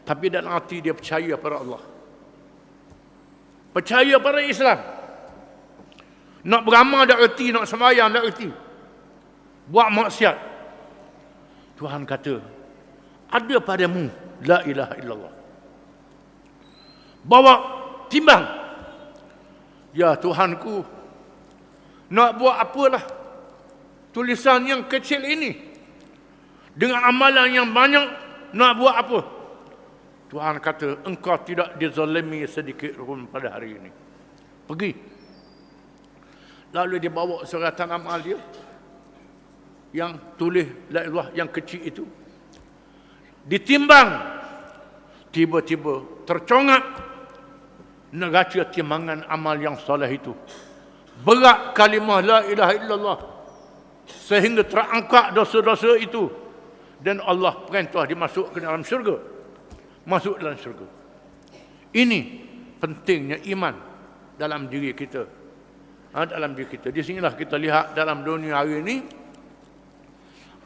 Tapi dalam hati dia percaya pada Allah. Percaya pada Islam. Nak beramal tak erti, nak sembahyang tak erti. Buat maksiat. Tuhan kata, ada padamu la ilaha illallah. Bawa timbang. Ya Tuhanku, nak buat apalah tulisan yang kecil ini dengan amalan yang banyak, nak buat apa? Tuhan kata, engkau tidak dizalimi sedikit pun pada hari ini. Pergi. Lalu dia bawa suratan amal dia yang tulis la ilah yang kecil itu. Ditimbang. Tiba-tiba tercongak neraca timbangan amal yang soleh itu. Berat kalimah la ilaha illallah. Sehingga terangkat dosa-dosa itu. Dan Allah perintah dimasuk ke dalam syurga. Masuk dalam syurga. Ini pentingnya iman dalam diri kita. Dalam diri kita. Di sinilah kita lihat dalam dunia hari ini,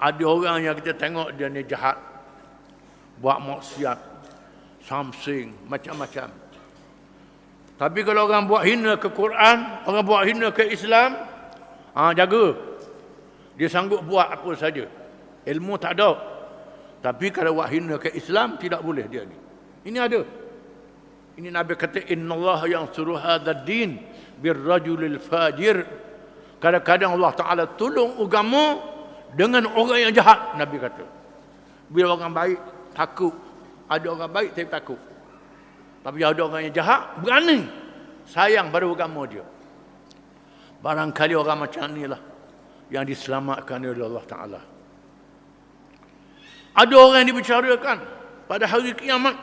ada orang yang kita tengok dia ni jahat, buat maksiat, something, macam-macam. Tapi kalau orang buat hina ke Quran, orang buat hina ke Islam, jaga. Dia sanggup buat apa saja. Ilmu tak ada. Tapi kalau buat hina ke Islam, tidak boleh dia ni. Ini ada. Ini Nabi kata, innallaha yang suruh hadad din birrajulil fajir. Kadang-kadang Allah Ta'ala tolong agama dengan orang yang jahat, Nabi kata. Bila orang baik, takut. Ada orang baik, tapi takut. Tapi ada orang yang jahat, berani. Sayang pada agama dia. Barangkali orang macam inilah yang diselamatkan oleh Allah Ta'ala. Ada orang yang dibicarakan pada hari kiamat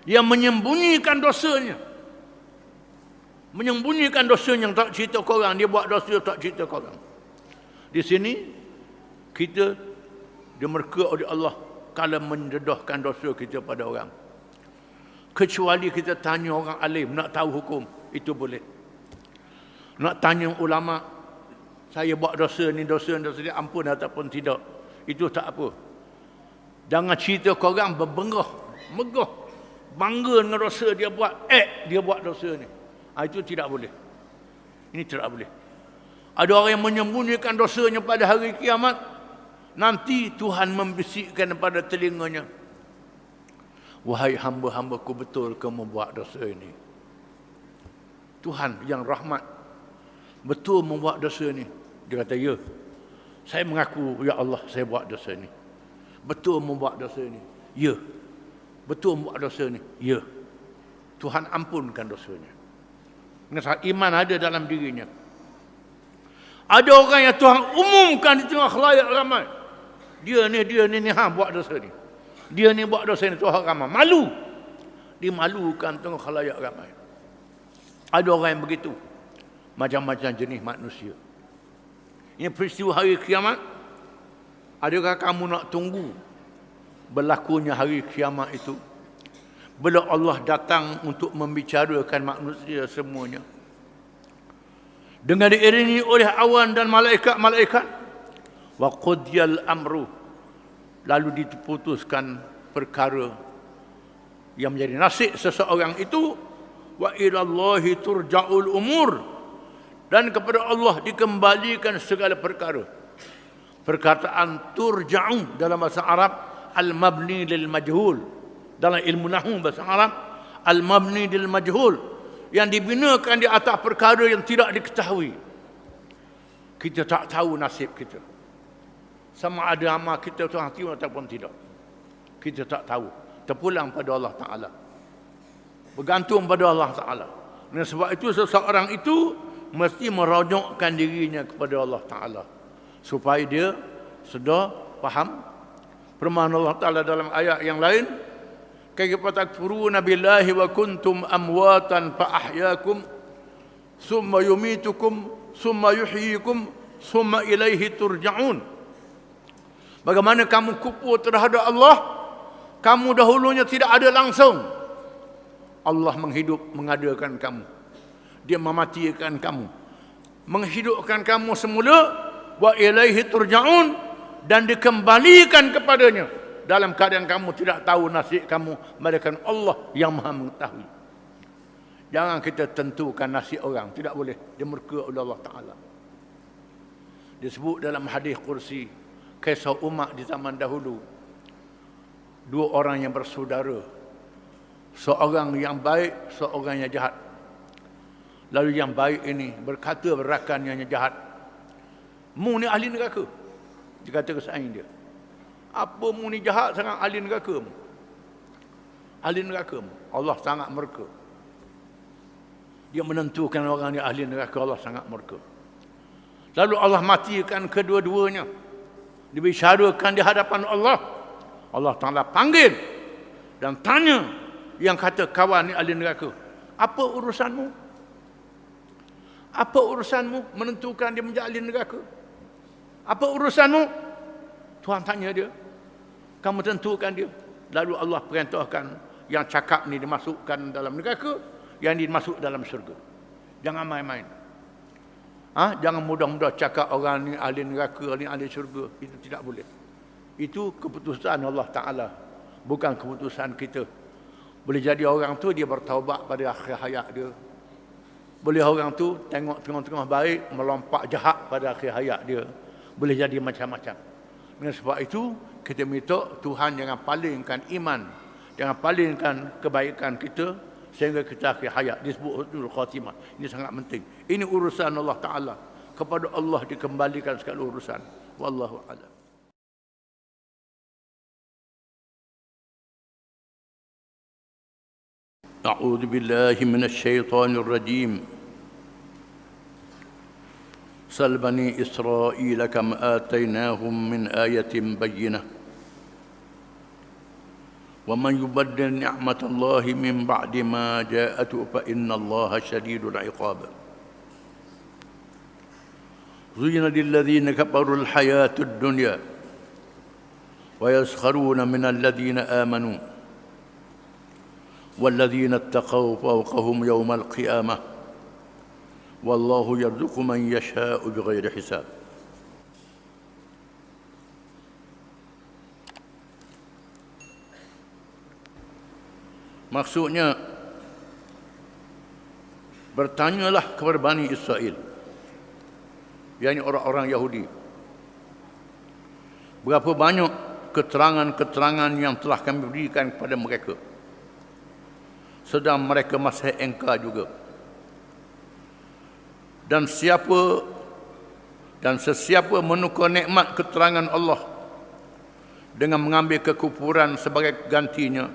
yang menyembunyikan dosanya. Menyembunyikan dosanya, tak cerita ke orang. Dia buat dosa, tak cerita ke orang. Di sini, kita dimerka oleh Allah kalau mendedahkan dosa kita pada orang. Kecuali kita tanya orang alim, nak tahu hukum, itu boleh. Nak tanya ulama, saya buat dosa ni, ampun ataupun tidak. Itu tak apa. Jangan cerita ke orang berbenggah, megah, bangga dengan dosa dia buat, dia buat dosa ni. Itu tidak boleh. Ini tidak boleh. Ada orang yang menyembunyikan dosanya pada hari kiamat, nanti Tuhan membisikkan pada telinganya, wahai hamba-hambaku, betul kamu membuat dosa ini? Tuhan yang rahmat, betul membuat dosa ini? Dia kata, ya. Saya mengaku, ya Allah, saya buat dosa ini. Betul membuat dosa ini? Ya. Betul membuat dosa ini? Ya. Tuhan ampunkan dosanya. Iman ada dalam dirinya. Ada orang yang Tuhan umumkan di tengah khalayak ramai. Dia ni buat dosa ni. Dia ni buat dosa ni, Tuhan ramai. Malu. Dimalukan tengah khalayak ramai. Ada orang yang begitu. Macam-macam jenis manusia. Ini peristiwa hari kiamat. Adakah kamu nak tunggu berlakunya hari kiamat itu? bila Allah datang untuk membicarakan manusia semuanya, dengan diiringi oleh awan dan malaikat-malaikat, wa qudiyal amru, lalu diputuskan perkara yang menjadi nasib seseorang itu, wa ilallahi turja'ul umur, dan kepada Allah dikembalikan segala perkara. Perkataan turja'u dalam bahasa Arab al-mabni lil majhul, dalam ilmu nahwu bahasa Arab al-mabni lil majhul, yang dibinakan di atas perkara yang tidak diketahui. Kita tak tahu nasib kita, sama ada amal kita terhati ataupun tidak, kita tak tahu. Terpulang pada Allah Ta'ala, bergantung pada Allah Ta'ala. Dan sebab itu seseorang itu mesti merajukkan dirinya kepada Allah Ta'ala, supaya dia sedar, faham firman Allah Ta'ala dalam ayat yang lain, kaifa takfuruna billahi wa kuntum amwatan fa ahyaakum summa yumitukum summa yuhyikum summa ilaihi turja'un. Bagaimana kamu kufur terhadap Allah, kamu dahulunya tidak ada langsung, Allah mengadakan kamu, dia mematikan kamu, menghidupkan kamu semula, wa ilaihi turja'un, dan dikembalikan kepadanya dalam keadaan kamu tidak tahu nasib kamu, melainkan Allah yang Maha mengetahui. Jangan kita tentukan nasib orang, tidak boleh, dia murka oleh Allah Ta'ala. Disebut dalam hadis kursi, kisah umat di zaman dahulu, dua orang yang bersaudara, seorang yang baik, seorang yang jahat. Lalu yang baik ini berkata berakan yang jahat, mu ni ahli neraka. Dia kata ke saing dia, apa mu ni jahat sangat, ahli neraka mu, ahli neraka mu. Allah sangat murka, dia menentukan orang ni ahli neraka, Allah sangat murka. Lalu Allah matikan kedua-duanya, dibicarakan di hadapan Allah. Allah Ta'ala panggil dan tanya yang kata kawan ni ahli neraka, apa urusanmu? Apa urusanmu menentukan dia menjadi ahli neraka? Apa urusanmu? Tuhan tanya dia, kamu tentukan dia. Lalu Allah perintahkan yang cakap ni dimasukkan dalam neraka, yang dimasuk dalam syurga. Jangan main-main. Jangan mudah-mudah cakap orang ni ahli neraka, ni ahli syurga. Itu tidak boleh. Itu keputusan Allah Ta'ala, bukan keputusan kita. Boleh jadi orang tu dia bertaubat pada akhir hayat dia. Boleh orang tu tengok tengah-tengah baik, melompat jahat pada akhir hayat dia. Boleh jadi macam-macam. Dengan sebab itu, kita minta Tuhan jangan palingkan iman, jangan palingkan kebaikan kita sehingga kita akhir hayat. Disebut husnul khatimah. Ini sangat penting. Ini urusan Allah Ta'ala. Kepada Allah dikembalikan segala urusan. Wallahu a'lam. أعوذ بالله من الشيطان الرجيم سل بني إسرائيل كم آتيناهم من آية بينة ومن يبدل نعمة الله من بعد ما جاءته فإن الله شديد العقاب زين للذين كفروا الحياة الدنيا ويسخرون من الذين آمنوا والذين اتقوا فوقهم يوم القيامة والله يرزق من يشاء بغير حساب. Maksudnya, bertanyalah kepada Bani Israel, yakni orang-orang Yahudi, berapa banyak keterangan-keterangan yang telah kami berikan kepada mereka, sedang mereka masih engkar juga. Dan sesiapa menukar nikmat keterangan Allah dengan mengambil kekufuran sebagai gantinya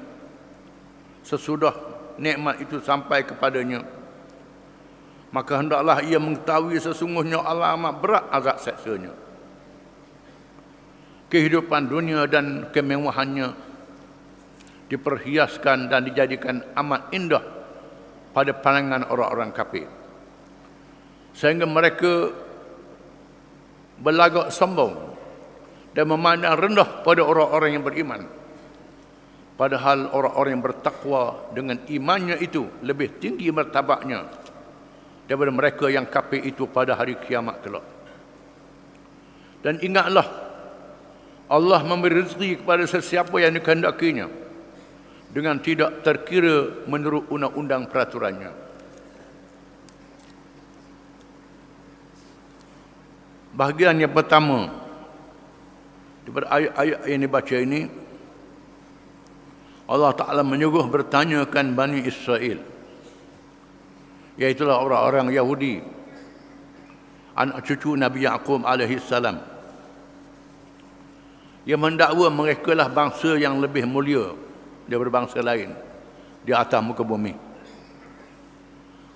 sesudah nikmat itu sampai kepadanya, maka hendaklah ia mengetahui sesungguhnya amat berat azab seksanya. Kehidupan dunia dan kemewahannya diperhiaskan dan dijadikan amat indah pada pandangan orang-orang kafir, sehingga mereka berlagak sombong dan memandang rendah pada orang-orang yang beriman. Padahal orang-orang yang bertakwa dengan imannya itu lebih tinggi martabatnya daripada mereka yang kafir itu pada hari kiamat kelak. Dan ingatlah, Allah memberi rezeki kepada sesiapa yang dikehendakinya dengan tidak terkira menurut undang-undang peraturannya. Bahagian yang pertama daripada ayat-ayat yang dibaca ini, Allah Ta'ala menyuruh bertanyakan Bani Israel, iaitulah orang-orang Yahudi, anak cucu Nabi Yaqub alaihi salam, yang mendakwa mereka lah bangsa yang lebih mulia daripada bangsa lain di atas muka bumi.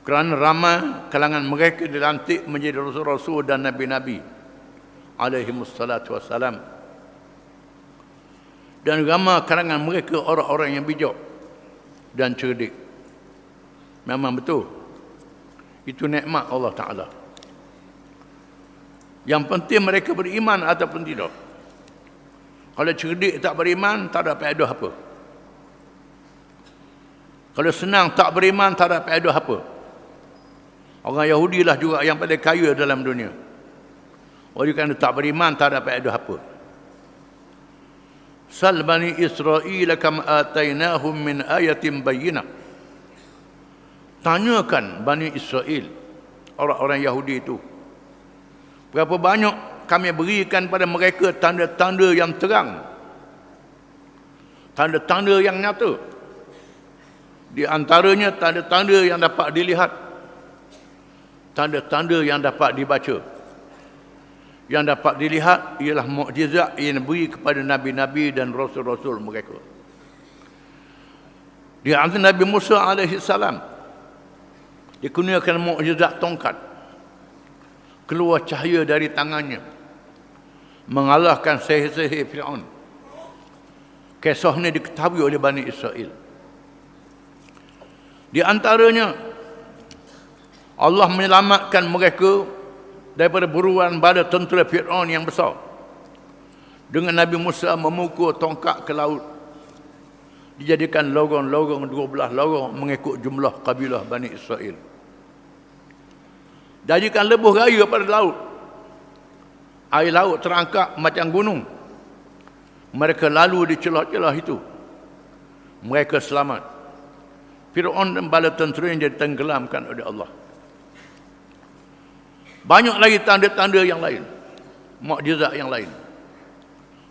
Kerana ramai kalangan mereka dilantik menjadi rasul-rasul dan nabi-nabi alaihi wassalatu wassalam. Dan ramai kalangan mereka orang-orang yang bijak dan cerdik. Memang betul. Itu nikmat Allah Ta'ala. Yang penting mereka beriman ataupun tidak. Kalau cerdik tak beriman, tak ada faedah apa. Kalau senang tak beriman, tak ada faedah apa. Orang Yahudi lah juga yang paling kaya dalam dunia. Oleh kerana tak beriman, tak ada faedah apa. Sal Bani Israel kam atainahum min ayatin bayyinah. Tanyakan Bani Israel, orang-orang Yahudi itu, berapa banyak kami berikan pada mereka tanda-tanda yang terang, tanda-tanda yang nyata. Di antaranya tanda-tanda yang dapat dilihat, tanda-tanda yang dapat dibaca. Yang dapat dilihat ialah mukjizat yang diberi kepada nabi-nabi dan rasul-rasul mereka. Di antara Nabi Musa alaihi salam dikurniakan mukjizat tongkat, keluar cahaya dari tangannya, mengalahkan sihir-sihir Firaun. Kisah ini diketahui oleh Bani Israel. Di antaranya Allah menyelamatkan mereka daripada buruan bala tentera Fir'aun yang besar, dengan Nabi Musa memukul tongkat ke laut, dijadikan lorong-lorong, 12 lorong mengikut jumlah kabilah Bani Israel. Jadikan lebuh raya pada laut, air laut terangkat macam gunung. Mereka lalu di celah-celah itu, mereka selamat. Fir'aun dan bala tentera yang jadi tenggelamkan oleh Allah. Banyak lagi tanda-tanda yang lain, mukjizat yang lain,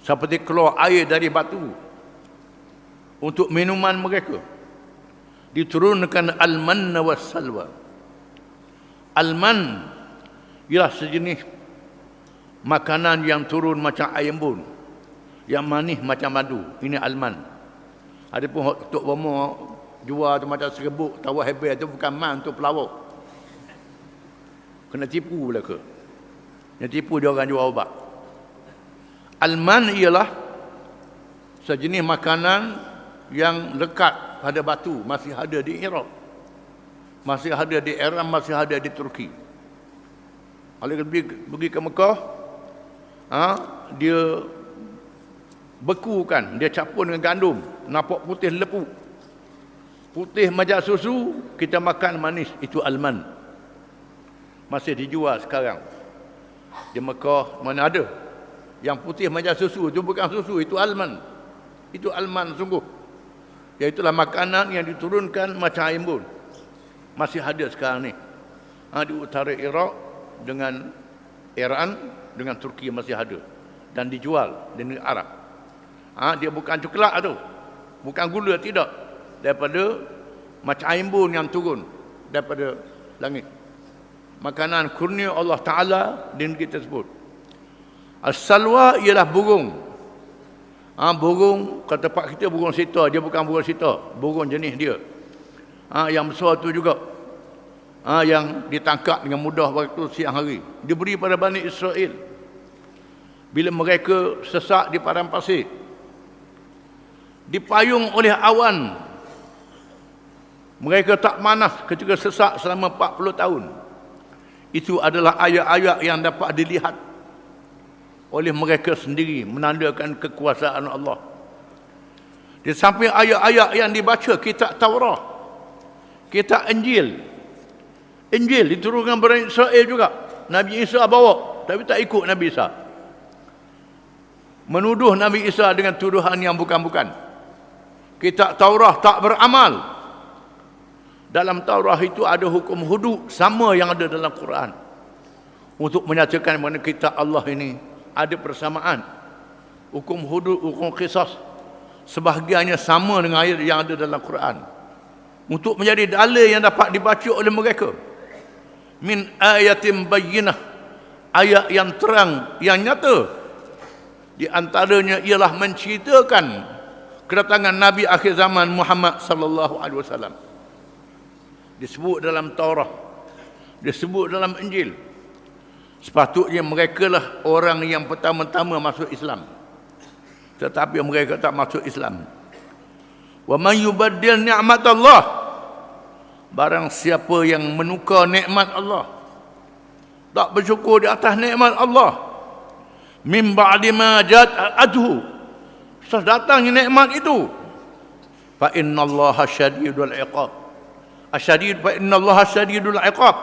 seperti keluar air dari batu untuk minuman mereka. Diturunkan al-manna was-salwa. Al-man ialah sejenis makanan yang turun macam air embun, yang manis macam madu. Ini al-man. Adapun Tok Bomo jual tu macam serbuk tawar hebel tu bukan man, tu pelawak. Kena tipu pula ke? Yang tipu dia orang jual obat. Al-man ialah sejenis makanan yang lekat pada batu, masih ada di Iraq, masih ada di Iran, masih ada di Turki. Kalau pergi ke Mekah, dia bekukan, dia campur dengan gandum, nampak putih lepuk, putih macam susu, kita makan manis. Itu al-man. Masih dijual sekarang di Mekah. Mana ada yang putih macam susu, itu bukan susu, itu alman. Itu alman sungguh. Iaitulah makanan yang diturunkan macam air embun, masih ada sekarang ni. Di utara Iraq dengan Iran dengan Turki masih ada dan dijual di negeri Arab. Dia bukan coklat tu, bukan gula, tidak, daripada macam air embun yang turun daripada langit. Makanan kurnia Allah Ta'ala di negeri tersebut. As-salwa ialah burung. Burung, kata tempat kita burung sita, dia bukan burung sita, burung jenis dia. Yang besar tu juga. Yang ditangkap dengan mudah waktu siang hari. Diberi pada Bani Israel bila mereka sesak di padang pasir, dipayung oleh awan. Mereka tak manas ketika sesak selama 40 tahun. Itu adalah ayat-ayat yang dapat dilihat oleh mereka sendiri, menandakan kekuasaan Allah. Di samping ayat-ayat yang dibaca, kitab Taurat, kitab Injil. Injil diturunkan Bani Israel juga. Nabi Isa bawa, tapi tak ikut Nabi Isa. Menuduh Nabi Isa dengan tuduhan yang bukan-bukan. Kitab Taurat tak beramal. Dalam Taurat itu ada hukum hudud sama yang ada dalam Quran. Untuk menyatakan mana kitab Allah ini ada persamaan. Hukum hudud, hukum qisas sebahagiannya sama dengan ayat yang ada dalam Quran. Untuk menjadi dalil yang dapat dibaca oleh mereka. Min ayatin bayyinah, ayat yang terang, yang nyata. Di antaranya ialah menceritakan kedatangan Nabi akhir zaman Muhammad sallallahu alaihi wasallam. Disebut dalam Taurat, disebut dalam Injil. Sepatutnya mereka lah orang yang pertama-tama masuk Islam. Tetapi mereka tak masuk Islam. Wa man yubaddil ni'matallah, barang siapa yang menukar nikmat Allah, tak bersyukur di atas nikmat Allah, min ba'di ma ja'athu, setelah datangnya nikmat itu, fa innallaha syadidul iqab. Asyadid fa innallaha syadidul iqab.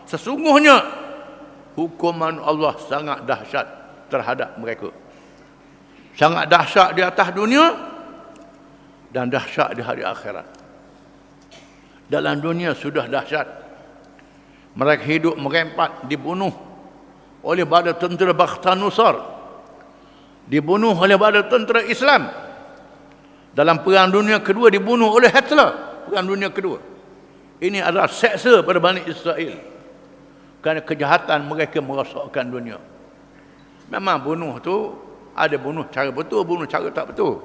Sesungguhnya hukuman Allah sangat dahsyat terhadap mereka. Sangat dahsyat di atas dunia dan dahsyat di hari akhirat. Dalam dunia sudah dahsyat. Mereka hidup merempat, dibunuh oleh badan tentera Bakhtanusar, dibunuh oleh badan tentera Islam. Dalam Perang Dunia Kedua dibunuh oleh Hitler. Perang Dunia Kedua. Ini adalah seksa pada Bani Israel. Kerana kejahatan mereka merosakkan dunia. Memang bunuh tu ada bunuh cara betul, bunuh cara tak betul.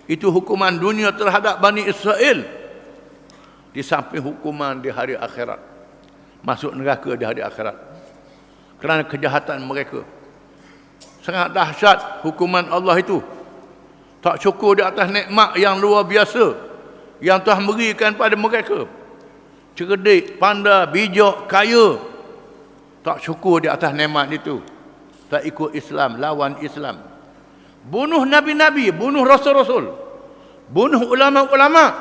Itu hukuman dunia terhadap Bani Israel. Di samping hukuman di hari akhirat. Masuk neraka di hari akhirat. Kerana kejahatan mereka. Sangat dahsyat hukuman Allah itu. Tak syukur di atas nikmat yang luar biasa yang telah berikan pada mereka. Cerdik, pandai, bijak, kaya. Tak syukur di atas nikmat itu. Tak ikut Islam, lawan Islam. Bunuh Nabi-Nabi, bunuh Rasul-Rasul. Bunuh ulama-ulama.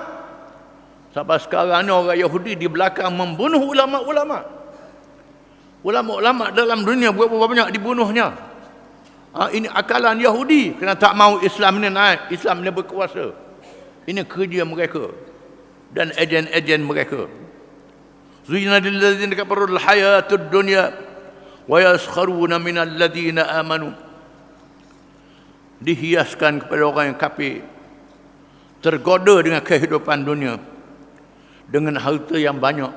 Sampai sekarang ni orang Yahudi di belakang membunuh ulama-ulama. Ulama-ulama dalam dunia berapa banyak dibunuhnya. Ini akalan Yahudi. Kerana tak mahu Islam ni naik. Islam ni berkuasa. Ini kerja mereka. Dan ejen-ejen mereka. Zuyina lilladzina kafaru al-hayatud dunya wa yaskharuna minal ladzina amanu. Dihiaskan kepada orang yang kafir, tergoda dengan kehidupan dunia, dengan harta yang banyak,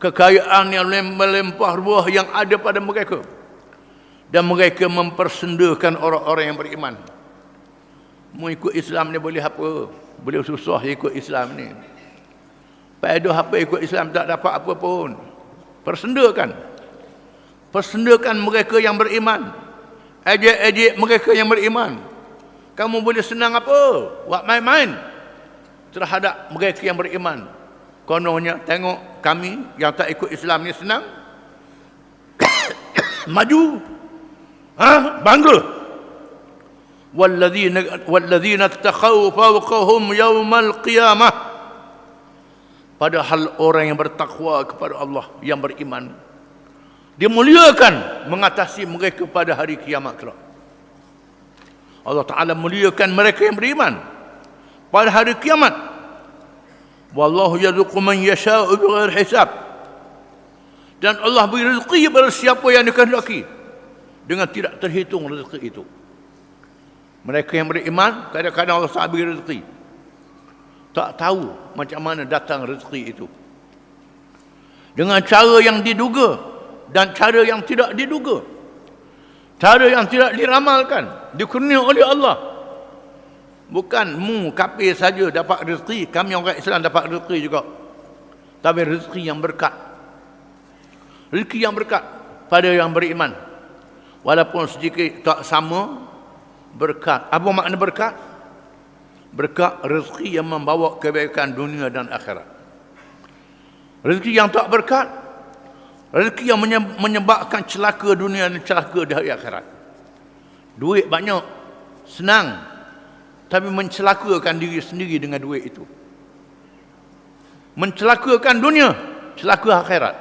kekayaan yang melimpah ruah yang ada pada mereka, dan mereka mempersendakan orang-orang yang beriman. Mau ikut Islam ni boleh apa? Boleh susah ikut Islam ni. Faedah apa ikut Islam, tak dapat apa pun. Persendakan. Persendakan mereka yang beriman. Ejek-ejek mereka yang beriman. Kamu boleh senang apa? Buat main-main terhadap mereka yang beriman. Kononnya tengok kami yang tak ikut Islam ni senang. Maju. Bangga. Walladzina taqaw fawqahum yawmal qiyamah. Padahal orang yang bertakwa kepada Allah, yang beriman, dimuliakan mengatasi mereka pada hari kiamat kelak. Allah Ta'ala muliakan mereka yang beriman pada hari kiamat. Wallahu yarzuqu man yasha'u bighairi hisab. Dan Allah beri rezeki kepada siapa yang dikehendaki dengan tidak terhitung rezeki itu. Mereka yang beriman, kadang-kadang Allah Ta'ala beri rezeki. Tak tahu macam mana datang rezeki itu. Dengan cara yang diduga dan cara yang tidak diduga. Cara yang tidak diramalkan, dikurnia oleh Allah. Bukan kafir saja dapat rezeki, kami orang Islam dapat rezeki juga. Tapi rezeki yang berkat. Rezeki yang berkat pada yang beriman. Walaupun sedikit tak sama berkat. Apa makna berkat? Berkat rezeki yang membawa kebaikan dunia dan akhirat. Rezeki yang tak berkat, rezeki yang menyebabkan celaka dunia dan celaka di hari akhirat. Duit banyak, senang, tapi mencelakakan diri sendiri dengan duit itu. Mencelakakan dunia, celaka akhirat.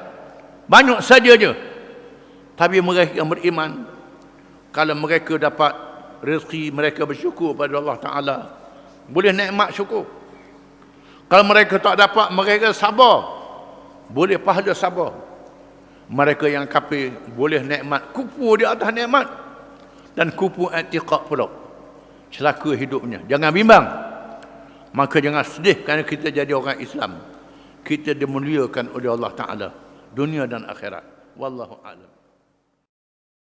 Banyak saja je. Tapi mereka yang beriman, kalau mereka dapat rezeki, mereka bersyukur pada Allah Ta'ala. Boleh nikmat syukur. Kalau mereka tak dapat, mereka sabar. Boleh pahala sabar. Mereka yang kafir boleh nikmat, kupu di atas nikmat. Dan kupu i'tiqad pula. Celaka hidupnya. Jangan bimbang. Maka jangan sedih kerana kita jadi orang Islam. Kita dimuliakan oleh Allah Ta'ala. Dunia dan akhirat. Wallahu a'lam.